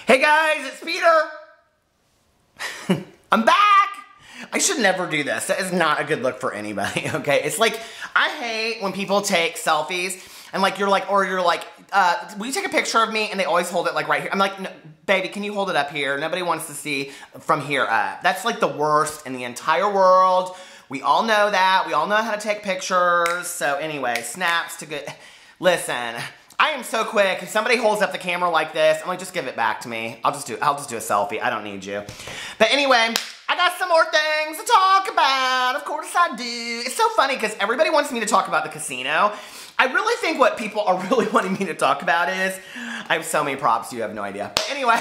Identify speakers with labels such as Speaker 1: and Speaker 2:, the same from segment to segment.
Speaker 1: Hey guys, it's Peter. I'm back. I should never do this. That is not a good look for anybody, okay? It's like, I hate when people take selfies and like, you're like, will you take a picture of me? And they always hold it like right here. I'm like, no, baby, can you hold it up here? Nobody wants to see from here up. That's like the worst in the entire world. We all know that. We all know how to take pictures. So anyway, snaps to good. Listen, I am so quick. If somebody holds up the camera like this, I'm like, just give it back to me. I'll just do a selfie. I don't need you. But anyway, I got some more things to talk about. Of course I do. It's so funny because everybody wants me to talk about the casino. I really think what people are really wanting me to talk about is, I have so many props, you have no idea. But anyway,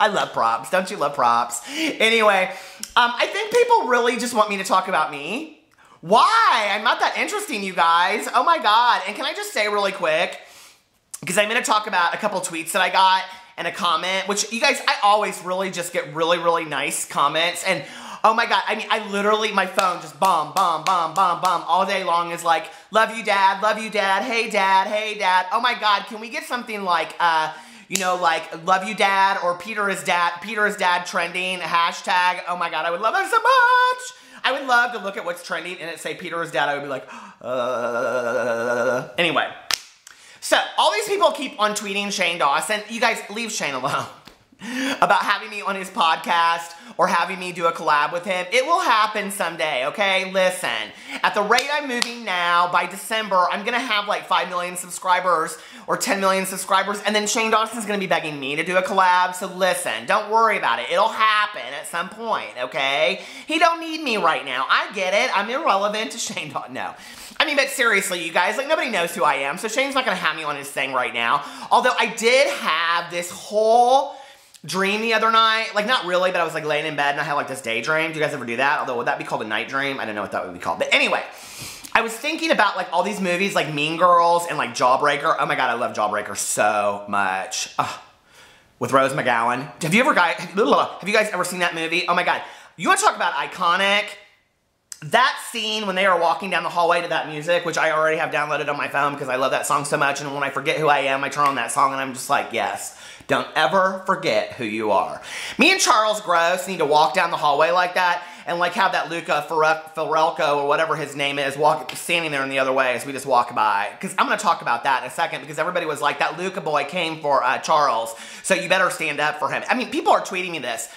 Speaker 1: I love props. Don't you love props? Anyway, I think people really just want me to talk about me. Why? I'm not that interesting, you guys. Oh my God. And can I just say really quick, because I'm going to talk about a couple tweets that I got and a comment, which you guys, I always really just get really, really nice comments. And oh my God, I mean, I literally, my phone just bomb, bomb, bomb, bomb, bomb all day long is like, love you, dad, hey, dad, hey, dad. Oh my God, can we get something like, you know, like, love you, dad, or Peter is dad trending, hashtag. Oh my God, I would love that so much. I would love to look at what's trending and it say Peter is dad. I would be like, Anyway. So, all these people keep on tweeting Shane Dawson. You guys, leave Shane alone. About having me on his podcast or having me do a collab with him. It will happen someday, okay? Listen, at the rate I'm moving now, by December, I'm going to have like 5 million subscribers or 10 million subscribers, and then Shane Dawson's going to be begging me to do a collab, so listen, don't worry about it. It'll happen at some point, okay? He don't need me right now. I get it. I'm irrelevant to Shane Dawson. No. I mean, but seriously, you guys, like, nobody knows who I am, so Shane's not going to have me on his thing right now. Although I did have this whole dream the other night. Like, not really, but I was, like, laying in bed and I had, like, this daydream. Do you guys ever do that? Although, would that be called a night dream? I don't know what that would be called. But anyway, I was thinking about, like, all these movies, like Mean Girls and, like, Jawbreaker. Oh, my God, I love Jawbreaker so much. With Rose McGowan. Have you guys ever seen that movie? Oh, my God. You want to talk about iconic? That scene when they are walking down the hallway to that music, which I already have downloaded on my phone because I love that song so much, and when I forget who I am, I turn on that song and I'm just like, yes, don't ever forget who you are. Me and Charles Gross need to walk down the hallway like that and like have that Luca Fersko or whatever his name is standing there in the other way as we just walk by. Because I'm going to talk about that in a second because everybody was like, that Luca boy came for Charles, so you better stand up for him. I mean, people are tweeting me this.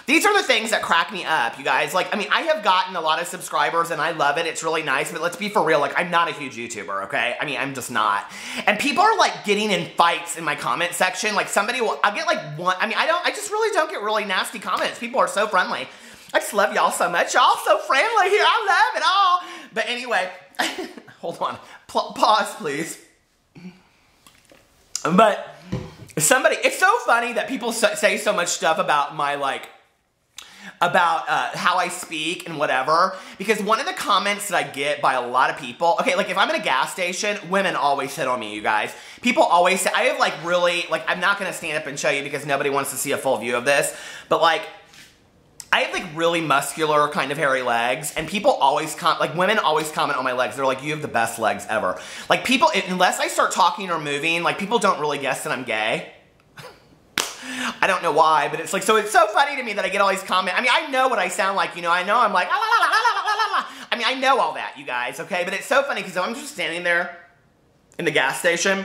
Speaker 1: These are the things that crack me up, you guys. Like, I mean, I have gotten a lot of subscribers and I love it. It's really nice, but let's be for real. Like, I'm not a huge YouTuber, okay? I mean, I'm just not. And people are like getting in fights in my comment section. Like I'll get like one, I mean, I just really don't get really nasty comments. People are so friendly. I just love y'all so much. Y'all so friendly here. I love it all. But anyway, hold on. Pause, please. But it's so funny that people say so much stuff about my, like, about how I speak and whatever, because one of the comments that I get by a lot of people, okay, like if I'm at a gas station, women always hit on me, you guys. People always say, I have like really, like I'm not going to stand up and show you because nobody wants to see a full view of this, but like, I have like really muscular kind of hairy legs, and people always like women always comment on my legs. They're like, you have the best legs ever. Like people, unless I start talking or moving, like people don't really guess that I'm gay. I don't know why, but it's like, so it's so funny to me that I get all these comments. I mean, I know what I sound like, you know, I know I'm like, la, la, la, la, la, la. I mean, I know all that, you guys, okay? But it's so funny because I'm just standing there in the gas station.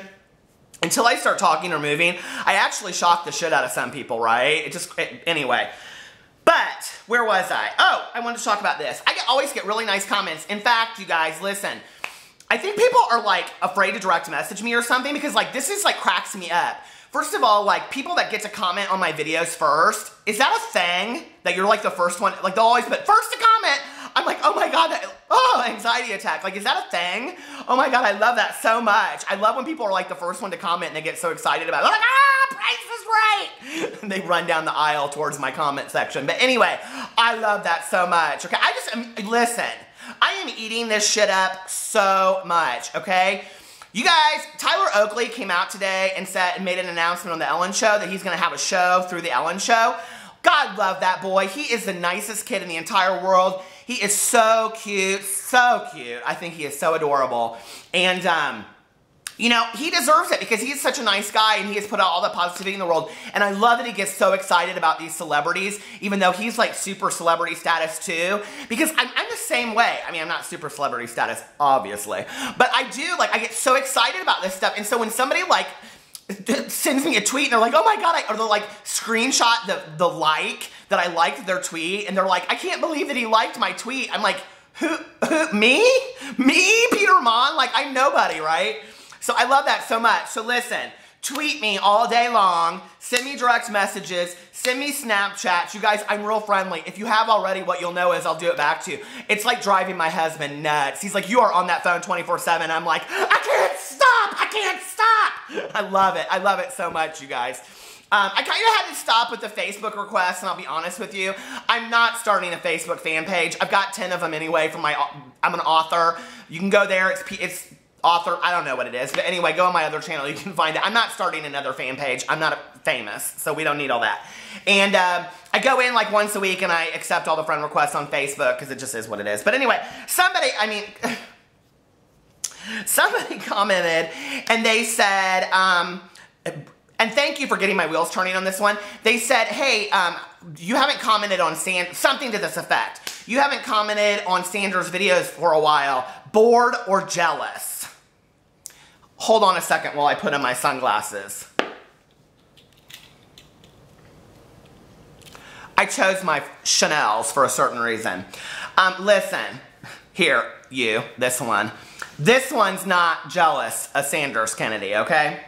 Speaker 1: Until I start talking or moving, I actually shock the shit out of some people, right? Anyway. But, where was I? Oh, I wanted to talk about this. I always get really nice comments. In fact, you guys, listen. I think people are, like, afraid to direct message me or something because, like, this is, like, cracks me up. First of all, like, people that get to comment on my videos first, is that a thing? That you're, like, the first one? Like, they'll always put, first to comment! I'm like, oh my God, anxiety attack. Like, is that a thing? Oh my God, I love that so much. I love when people are, like, the first one to comment and they get so excited about it. They're like, Price is right! And they run down the aisle towards my comment section. But anyway, I love that so much, okay? Listen, I am eating this shit up so much, okay? You guys, Tyler Oakley came out today and made an announcement on The Ellen Show that he's going to have a show through The Ellen Show. God love that boy. He is the nicest kid in the entire world. He is so cute, so cute. I think he is so adorable. And you know, he deserves it because he's such a nice guy and he has put out all the positivity in the world. And I love that he gets so excited about these celebrities, even though he's like super celebrity status too. Because I'm the same way. I mean, I'm not super celebrity status, obviously. But I do, like, I get so excited about this stuff. And so when somebody like sends me a tweet and they're like, oh my God, or they'll like screenshot the like that I liked their tweet. And they're like, I can't believe that he liked my tweet. I'm like, who, me? Me, Peter Mon? Like, I'm nobody, right? So I love that so much. So listen, tweet me all day long, send me direct messages, send me Snapchats. You guys, I'm real friendly. If you have already, what you'll know is I'll do it back to you. It's like driving my husband nuts. He's like, you are on that phone 24/7. I'm like, I can't stop, I can't stop. I love it so much, you guys. I kind of had to stop with the Facebook requests, and I'll be honest with you. I'm not starting a Facebook fan page. I've got 10 of them anyway from I'm an author. You can go there, it's author, I don't know what it is, but anyway, go on my other channel, you can find it. I'm not starting another fan page. I'm not famous, so we don't need all that. And I go in like once a week and I accept all the friend requests on Facebook because it just is what it is. But anyway, somebody commented and they said, and thank you for getting my wheels turning on this one. They said, hey, you haven't commented on something to this effect. You haven't commented on Sandra's videos for a while. Bored or jealous? Hold on a second while I put on my sunglasses. I chose my Chanel's for a certain reason. Listen, here, this one. This one's not jealous of Sanders Kennedy, okay?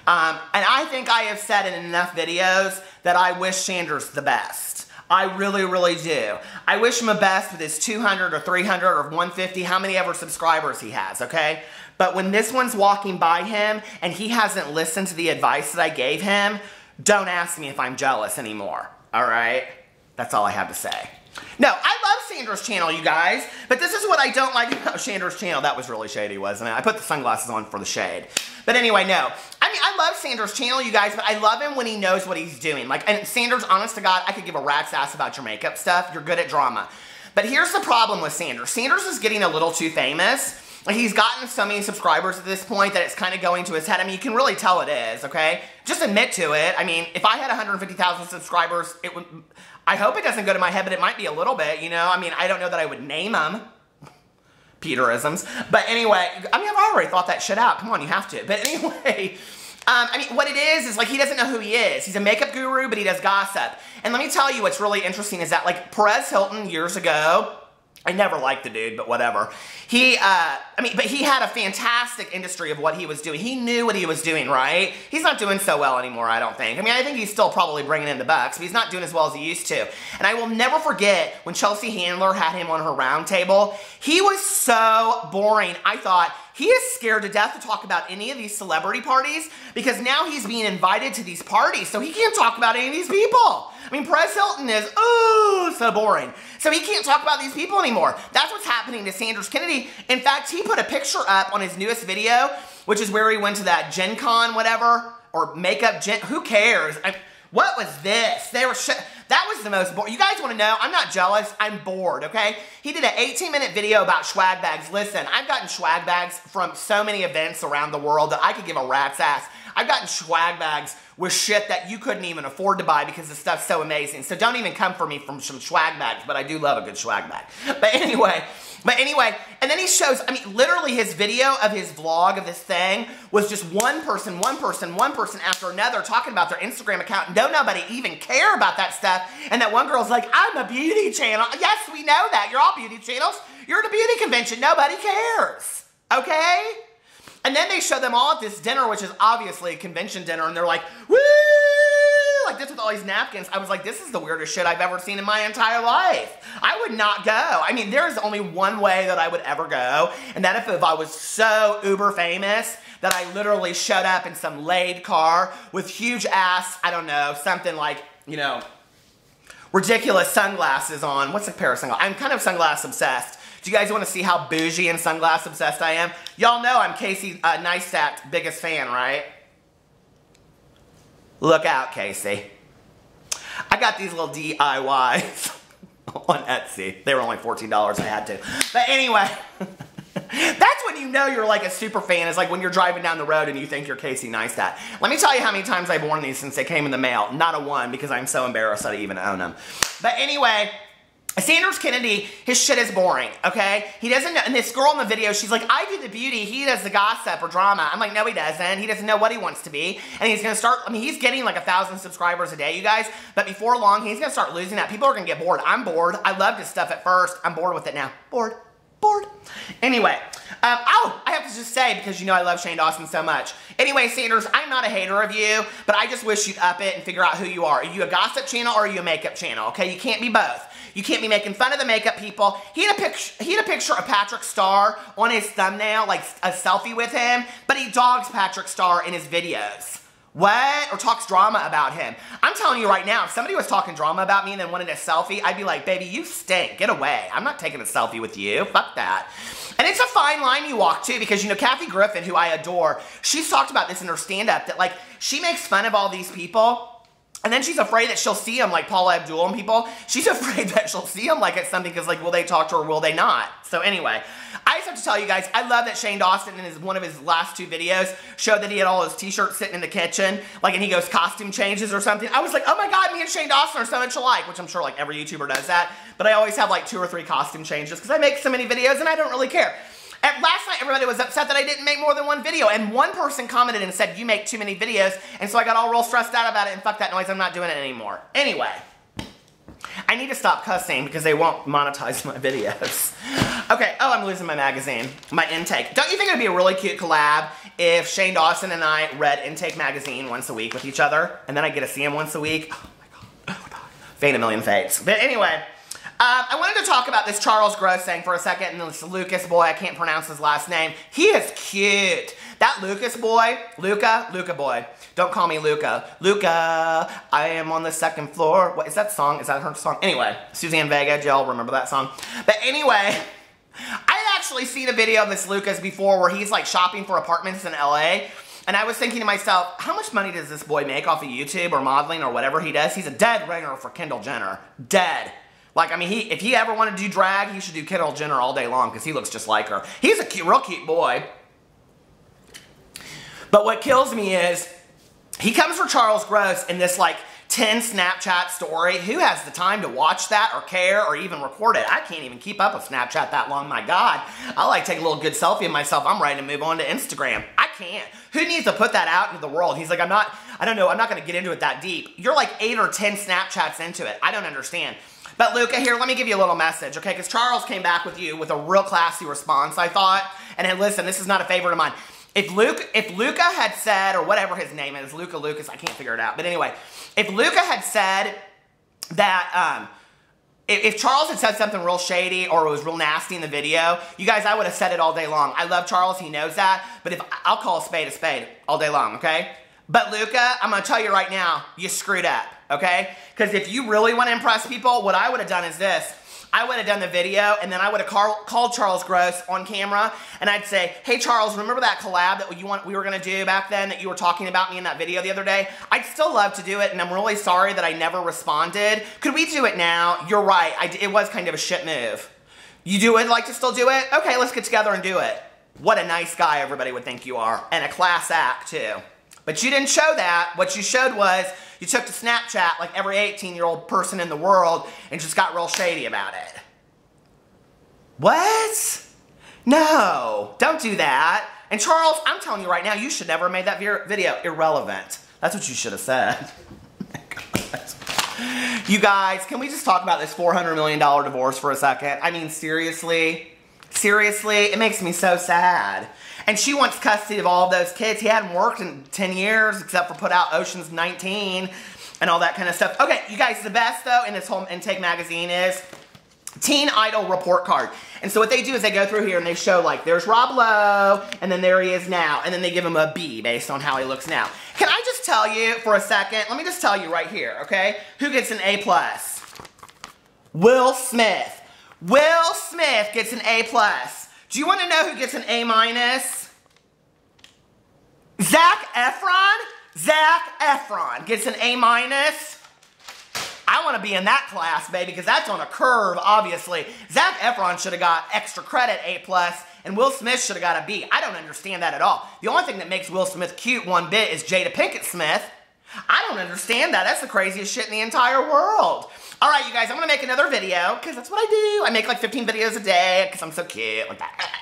Speaker 1: And I think I have said in enough videos that I wish Sanders the best. I really, really do. I wish him the best with his 200 or 300 or 150, how many ever subscribers he has, okay? But when this one's walking by him and he hasn't listened to the advice that I gave him, don't ask me if I'm jealous anymore, all right? That's all I have to say. No, I love Sandra's channel, you guys, but this is what I don't like about Sandra's channel. That was really shady, wasn't it? I put the sunglasses on for the shade. But anyway, no. I mean, I love Sandra's channel, you guys, but I love him when he knows what he's doing. Like, and Sandra's, honest to God, I could give a rat's ass about your makeup stuff. You're good at drama. But here's the problem with Sanders. Sanders is getting a little too famous. Like, he's gotten so many subscribers at this point that it's kind of going to his head. I mean, you can really tell it is, okay? Just admit to it. I mean, if I had 150,000 subscribers, it would... I hope it doesn't go to my head, but it might be a little bit, you know? I mean, I don't know that I would name them. Peterisms. But anyway, I mean, I've already thought that shit out. Come on, you have to. But anyway, I mean, what it is like he doesn't know who he is. He's a makeup guru, but he does gossip. And let me tell you what's really interesting is that, like, Perez Hilton years ago, I never liked the dude, but whatever. But he had a fantastic industry of what he was doing. He knew what he was doing, right? He's not doing so well anymore, I don't think. I mean, I think he's still probably bringing in the bucks, but he's not doing as well as he used to. And I will never forget when Chelsea Handler had him on her round table. He was so boring. I thought, he is scared to death to talk about any of these celebrity parties because now he's being invited to these parties, so he can't talk about any of these people. I mean, Perez Hilton is, oh, so boring. So he can't talk about these people anymore. That's what's happening to Sanders Kennedy. In fact, he put a picture up on his newest video, which is where he went to that Gen Con, whatever, or makeup Gen, who cares? What was this? That was the most boring. You guys want to know? I'm not jealous. I'm bored, okay? He did an 18-minute video about swag bags. Listen, I've gotten swag bags from so many events around the world that I could give a rat's ass. I've gotten swag bags with shit that you couldn't even afford to buy because the stuff's so amazing. So don't even come for me from some swag bags, but I do love a good swag bag. But anyway, and then he shows, I mean, literally his video of his vlog of this thing was just one person after another talking about their Instagram account, and don't nobody even care about that stuff. And that one girl's like, I'm a beauty channel. Yes, we know that. You're all beauty channels. You're at a beauty convention. Nobody cares. Okay? And then they show them all at this dinner, which is obviously a convention dinner, and they're like, woo! Like this with all these napkins. I was like, this is the weirdest shit I've ever seen in my entire life. I would not go. I mean, there's only one way that I would ever go, and that if I was so uber famous that I literally showed up in some laid car with huge ass, I don't know, something like, you know, ridiculous sunglasses on. What's a pair of sunglasses? I'm kind of sunglass obsessed. Do you guys want to see how bougie and sunglass obsessed I am? Y'all know I'm Casey Neistat's biggest fan, right? Look out, Casey. I got these little DIYs on Etsy. They were only $14, I had to. But anyway, That's when you know you're like a super fan. It's like when you're driving down the road and you think you're Casey Neistat. Let me tell you how many times I've worn these since they came in the mail. Not a one, because I'm so embarrassed that I even own them. But anyway, Sanders Kennedy, his shit is boring, okay? He doesn't know, and this girl in the video, she's like, I do the beauty, he does the gossip or drama. I'm like, no he doesn't. He doesn't know what he wants to be. And he's gonna start, I mean, he's getting like 1,000 subscribers a day, you guys. But before long, he's gonna start losing that. People are gonna get bored. I'm bored. I loved his stuff at first. I'm bored with it now. Bored. Anyway, I have to just say, because you know I love Shane Dawson so much. Anyway, Sanders, I'm not a hater of you, but I just wish you'd up it and figure out who you are. Are you a gossip channel or are you a makeup channel? Okay, you can't be both. You can't be making fun of the makeup people. He had a picture of Patrick Starr on his thumbnail, like a selfie with him, but he dogs Patrick Starr in his videos. What? Or talks drama about him. I'm telling you right now, if somebody was talking drama about me and then wanted a selfie, I'd be like, baby, you stink. Get away. I'm not taking a selfie with you. Fuck that. And it's a fine line you walk too, because, you know, Kathy Griffin, who I adore, she's talked about this in her stand-up, that, like, she makes fun of all these people, and then she's afraid that she'll see them, like Paula Abdul and people. She's afraid that she'll see them like it's something, because, like, will they talk to her or will they not? So anyway, I just have to tell you guys, I love that Shane Dawson in one of his last 2 videos showed that he had all his t-shirts sitting in the kitchen, like, and he goes costume changes or something. I was like, oh my God, me and Shane Dawson are so much alike, which I'm sure like every YouTuber does that. But I always have like 2 or 3 costume changes because I make so many videos and I don't really care. Last night, everybody was upset that I didn't make more than 1 video, and one person commented and said, you make too many videos, and so I got all real stressed out about it, and fuck that noise, I'm not doing it anymore. Anyway, I need to stop cussing because they won't monetize my videos. Okay, oh, I'm losing my magazine, my Intake. Don't you think it would be a really cute collab if Shane Dawson and I read Intake magazine once a week with each other, and then I get to see him once a week? Oh my God, fate a million fates. But anyway, I wanted to talk about this Charles Gross thing for a second, and this Lucas boy, I can't pronounce his last name. He is cute. That Lucas boy, Luca boy. Don't call me Luca. Luca, I am on the 2nd floor. What is that song? Is that her song? Anyway, Suzanne Vega, Jill, remember that song? But anyway, I actually seen a video of this Lucas before where he's like shopping for apartments in LA. And I was thinking to myself, how much money does this boy make off of YouTube or modeling or whatever he does? He's a dead ringer for Kendall Jenner. Dead. Like, I mean, if he ever wanted to do drag, he should do Kendall Jenner all day long because he looks just like her. He's a cute, real cute boy. But what kills me is he comes for Charles Gross in this, like, 10 Snapchat story. Who has the time to watch that or care or even record it? I can't even keep up with Snapchat that long, my God. I like to take a little good selfie of myself. I'm ready to move on to Instagram. I can't. Who needs to put that out into the world? He's like, I don't know, I'm not going to get into it that deep. You're like 8 or 10 Snapchats into it. I don't understand. But Luca, here, let me give you a little message, okay? Because Charles came back with you with a real classy response, I thought. And then listen, this is not a favorite of mine. If Luca had said, or whatever his name is, Lucas, I can't figure it out. But anyway, if Luca had said that, if Charles had said something real shady or it was real nasty in the video, you guys, I would have said it all day long. I love Charles, he knows that. But I'll call a spade all day long, okay? But Luca, I'm going to tell you right now, you screwed up, okay? Because if you really want to impress people, what I would have done is this. I would have done the video, and then I would have called Charles Gross on camera, and I'd say, hey, Charles, remember that collab that we were going to do back then that you were talking about me in that video the other day? I'd still love to do it, and I'm really sorry that I never responded. Could we do it now? You're right. It was kind of a shit move. You would like to still do it? Okay, let's get together and do it. What a nice guy everybody would think you are, and a class act, too. But you didn't show that. What you showed was you took to Snapchat like every 18-year-old person in the world and just got real shady about it. What? No, don't do that. And Charles, I'm telling you right now, you should never have made that video irrelevant. That's what you should have said. You guys, can we just talk about this $400 million divorce for a second? I mean, seriously? Seriously? It makes me so sad. And she wants custody of all of those kids. He hadn't worked in 10 years except for put out Ocean's 19 and all that kind of stuff. Okay, you guys, the best, though, in this whole Intake magazine is Teen Idol report card. And so what they do is they go through here and they show, like, there's Rob Lowe, and then there he is now. And then they give him a B based on how he looks now. Can I just tell you for a second? Let me just tell you right here, okay? Who gets an A+? Will Smith. Will Smith gets an A+. Do you want to know who gets an A-? Zac Efron? Zac Efron gets an A-. I I want to be in that class, baby, because that's on a curve, obviously. Zac Efron should have got extra credit, A+, and Will Smith should have got a B. I don't understand that at all. The only thing that makes Will Smith cute one bit is Jada Pinkett Smith. I don't understand that. That's the craziest shit in the entire world. All right, you guys, I'm going to make another video, because that's what I do. I make like 15 videos a day, because I'm so cute, like that.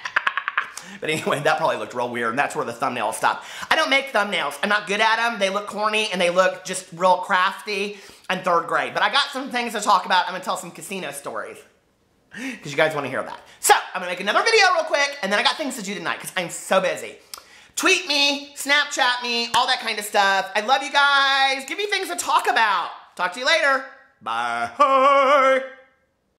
Speaker 1: But anyway, that probably looked real weird, and that's where the thumbnail stopped. I don't make thumbnails. I'm not good at them. They look corny, and they look just real crafty and third grade. But I got some things to talk about. I'm going to tell some casino stories, because you guys want to hear that. So, I'm going to make another video real quick, and then I got things to do tonight, because I'm so busy. Tweet me, Snapchat me, all that kind of stuff. I love you guys. Give me things to talk about. Talk to you later. Bye.